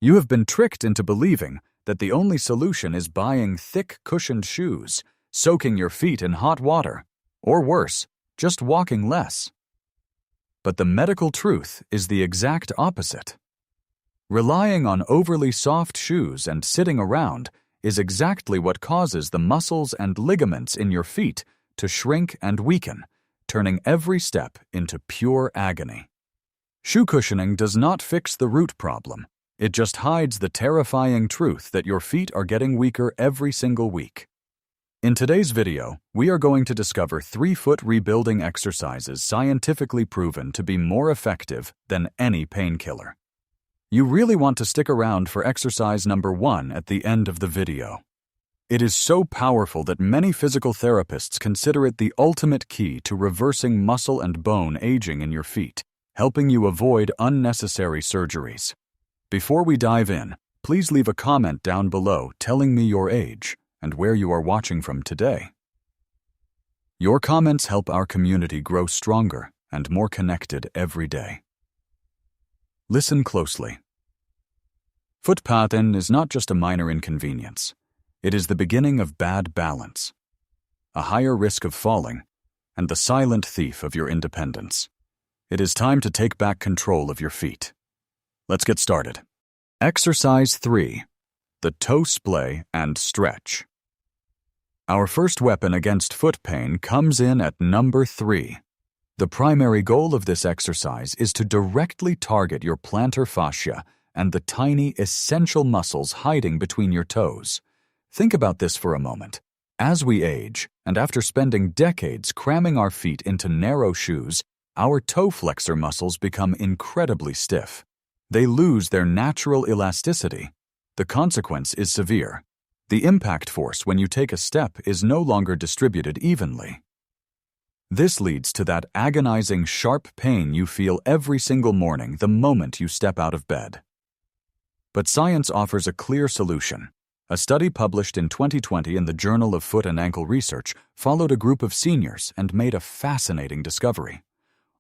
You have been tricked into believing that the only solution is buying thick, cushioned shoes, soaking your feet in hot water, or worse, just walking less. But the medical truth is the exact opposite. Relying on overly soft shoes and sitting around is exactly what causes the muscles and ligaments in your feet to shrink and weaken, turning every step into pure agony. Shoe cushioning does not fix the root problem. It just hides the terrifying truth that your feet are getting weaker every single week. In today's video, we are going to discover 3-foot rebuilding exercises scientifically proven to be more effective than any painkiller. You really want to stick around for exercise number 1 at the end of the video. It is so powerful that many physical therapists consider it the ultimate key to reversing muscle and bone aging in your feet, helping you avoid unnecessary surgeries. Before we dive in, please leave a comment down below telling me your age and where you are watching from today. Your comments help our community grow stronger and more connected every day. Listen closely. Foot pain is not just a minor inconvenience. It is the beginning of bad balance, a higher risk of falling, and the silent thief of your independence. It is time to take back control of your feet. Let's get started. Exercise 3. The toe splay and stretch. Our first weapon against foot pain comes in at number 3. The primary goal of this exercise is to directly target your plantar fascia and the tiny, essential muscles hiding between your toes. Think about this for a moment. As we age, and after spending decades cramming our feet into narrow shoes, our toe flexor muscles become incredibly stiff. They lose their natural elasticity. The consequence is severe. The impact force when you take a step is no longer distributed evenly. This leads to that agonizing, sharp pain you feel every single morning the moment you step out of bed. But science offers a clear solution. A study published in 2020 in the Journal of Foot and Ankle Research followed a group of seniors and made a fascinating discovery.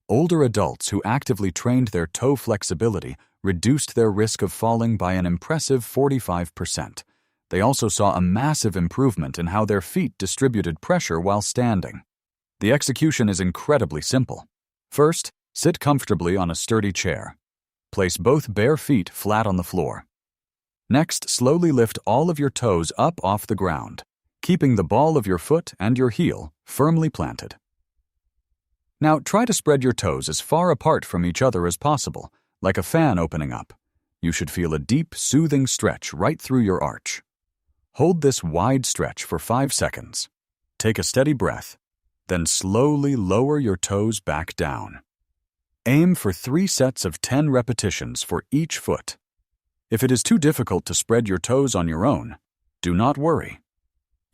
Older adults who actively trained their toe flexibility reduced their risk of falling by an impressive 45%. They also saw a massive improvement in how their feet distributed pressure while standing. The execution is incredibly simple. First, sit comfortably on a sturdy chair. Place both bare feet flat on the floor. Next, slowly lift all of your toes up off the ground, keeping the ball of your foot and your heel firmly planted. Now, try to spread your toes as far apart from each other as possible, like a fan opening up. You should feel a deep, soothing stretch right through your arch. Hold this wide stretch for 5 seconds. Take a steady breath. Then slowly lower your toes back down. Aim for 3 sets of 10 repetitions for each foot. If it is too difficult to spread your toes on your own, do not worry.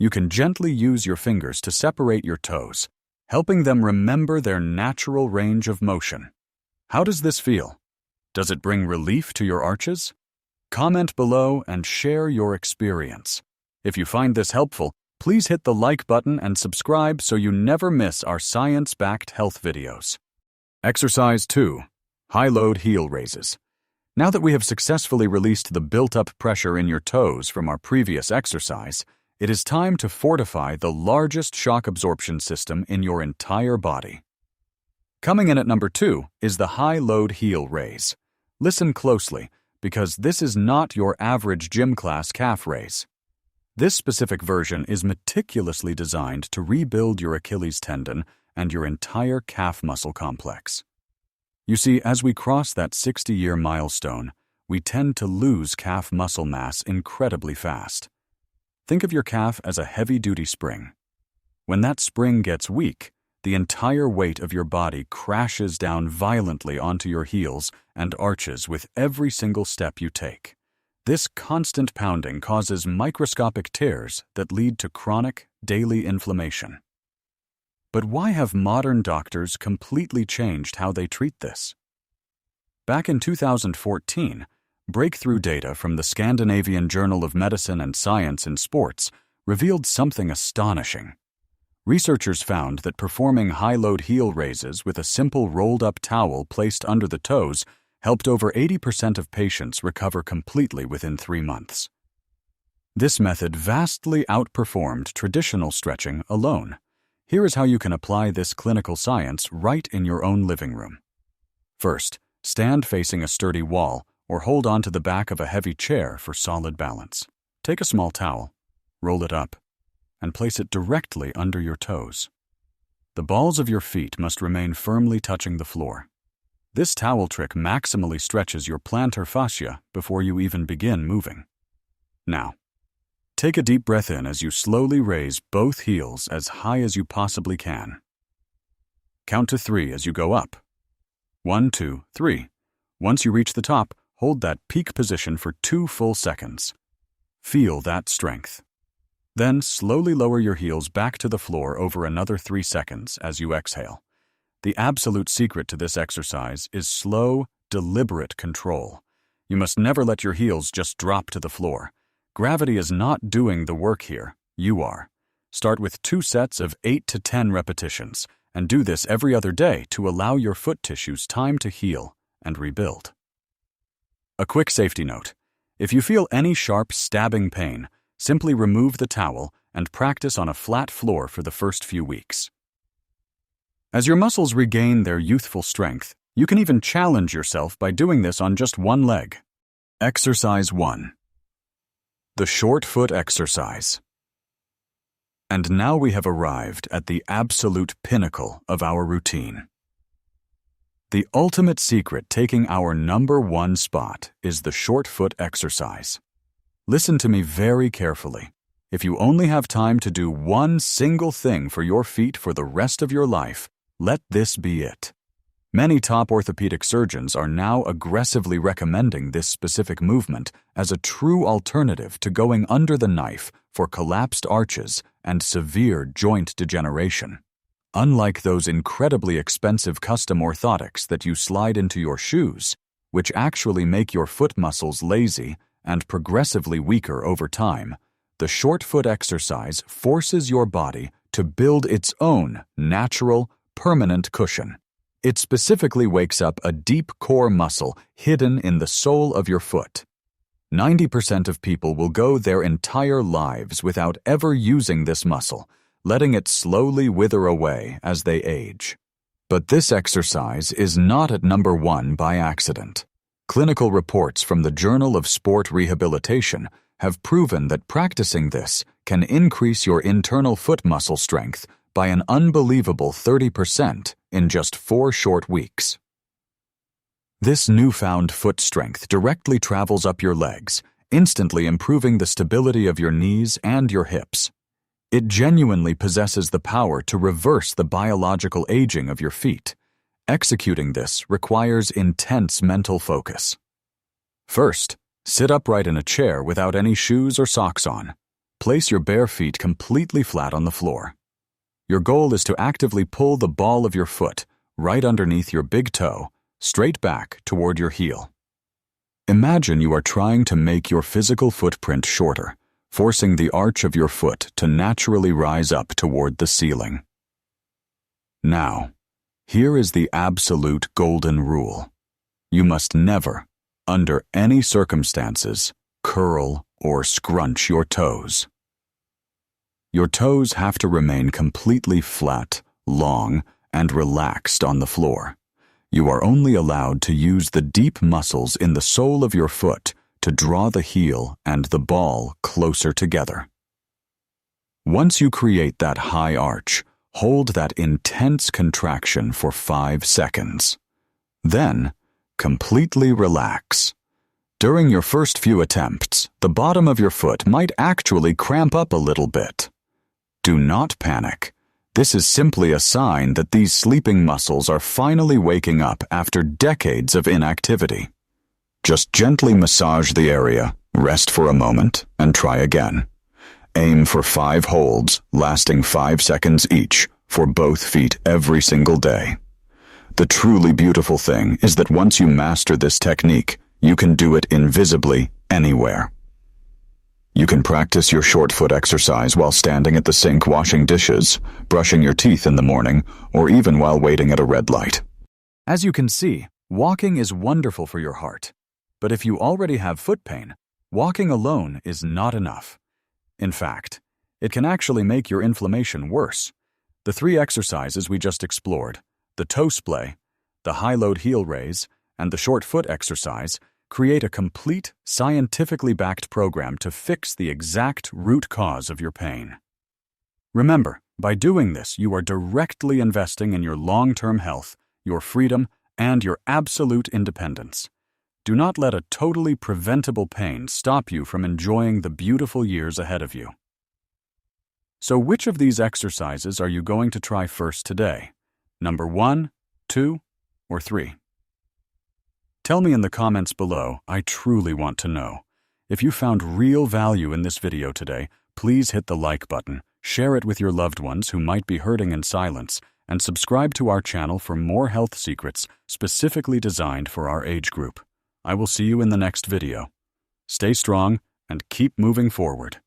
You can gently use your fingers to separate your toes, helping them remember their natural range of motion. How does this feel? Does it bring relief to your arches? Comment below and share your experience. If you find this helpful, please hit the like button and subscribe so you never miss our science-backed health videos. Exercise 2. High-load heel raises. Now that we have successfully released the built-up pressure in your toes from our previous exercise, it is time to fortify the largest shock absorption system in your entire body. Coming in at number 2 is the high-load heel raise. Listen closely, because this is not your average gym class calf raise. This specific version is meticulously designed to rebuild your Achilles tendon and your entire calf muscle complex. You see, as we cross that 60-year milestone, we tend to lose calf muscle mass incredibly fast. Think of your calf as a heavy-duty spring. When that spring gets weak, the entire weight of your body crashes down violently onto your heels and arches with every single step you take. This constant pounding causes microscopic tears that lead to chronic, daily inflammation. But why have modern doctors completely changed how they treat this? Back in 2014, breakthrough data from the Scandinavian Journal of Medicine and Science in Sports revealed something astonishing. Researchers found that performing high-load heel raises with a simple rolled-up towel placed under the toes helped over 80% of patients recover completely within 3 months. This method vastly outperformed traditional stretching alone. Here is how you can apply this clinical science right in your own living room. First, stand facing a sturdy wall or hold onto the back of a heavy chair for solid balance. Take a small towel, roll it up, and place it directly under your toes. The balls of your feet must remain firmly touching the floor. This towel trick maximally stretches your plantar fascia before you even begin moving. Now, take a deep breath in as you slowly raise both heels as high as you possibly can. Count to 3 as you go up. 1, 2, 3. Once you reach the top, hold that peak position for 2 full seconds. Feel that strength. Then slowly lower your heels back to the floor over another 3 seconds as you exhale. The absolute secret to this exercise is slow, deliberate control. You must never let your heels just drop to the floor. Gravity is not doing the work here, you are. Start with 2 sets of 8 to 10 repetitions, and do this every other day to allow your foot tissues time to heal and rebuild. A quick safety note. If you feel any sharp, stabbing pain, simply remove the towel and practice on a flat floor for the first few weeks. As your muscles regain their youthful strength, you can even challenge yourself by doing this on just one leg. Exercise 1. The short foot exercise. And now we have arrived at the absolute pinnacle of our routine. The ultimate secret taking our #1 spot is the short foot exercise. Listen to me very carefully. If you only have time to do one single thing for your feet for the rest of your life, let this be it. Many top orthopedic surgeons are now aggressively recommending this specific movement as a true alternative to going under the knife for collapsed arches and severe joint degeneration. Unlike those incredibly expensive custom orthotics that you slide into your shoes, which actually make your foot muscles lazy and progressively weaker over time, the short foot exercise forces your body to build its own natural, permanent cushion. It specifically wakes up a deep core muscle hidden in the sole of your foot. 90% of people will go their entire lives without ever using this muscle, letting it slowly wither away as they age. But this exercise is not at #1 by accident. Clinical reports from the Journal of Sport Rehabilitation have proven that practicing this can increase your internal foot muscle strength by an unbelievable 30% in just 4 short weeks. This newfound foot strength directly travels up your legs, instantly improving the stability of your knees and your hips. It genuinely possesses the power to reverse the biological aging of your feet. Executing this requires intense mental focus. First, sit upright in a chair without any shoes or socks on. Place your bare feet completely flat on the floor. Your goal is to actively pull the ball of your foot right underneath your big toe, straight back toward your heel. Imagine you are trying to make your physical footprint shorter, forcing the arch of your foot to naturally rise up toward the ceiling. Now, here is the absolute golden rule. You must never, under any circumstances, curl or scrunch your toes. Your toes have to remain completely flat, long, and relaxed on the floor. You are only allowed to use the deep muscles in the sole of your foot to draw the heel and the ball closer together. Once you create that high arch, hold that intense contraction for 5 seconds. Then, completely relax. During your first few attempts, the bottom of your foot might actually cramp up a little bit. Do not panic. This is simply a sign that these sleeping muscles are finally waking up after decades of inactivity. Just gently massage the area, rest for a moment, and try again. Aim for 5 holds, lasting 5 seconds each, for both feet every single day. The truly beautiful thing is that once you master this technique, you can do it invisibly anywhere. You can practice your short foot exercise while standing at the sink washing dishes, brushing your teeth in the morning, or even while waiting at a red light. As you can see, Walking is wonderful for your heart, but if you already have foot pain, walking alone is not enough. In fact, it can actually make your inflammation worse. The 3 exercises we just explored, the toe splay, the high-load heel raise, and the short foot exercise, create a complete, scientifically backed program to fix the exact root cause of your pain. Remember, by doing this, you are directly investing in your long-term health, your freedom, and your absolute independence. Do not let a totally preventable pain stop you from enjoying the beautiful years ahead of you. So which of these exercises are you going to try first today? Number 1, 2, or 3? Tell me in the comments below. I truly want to know. If you found real value in this video today, please hit the like button, share it with your loved ones who might be hurting in silence, and subscribe to our channel for more health secrets specifically designed for our age group. I will see you in the next video. Stay strong and keep moving forward.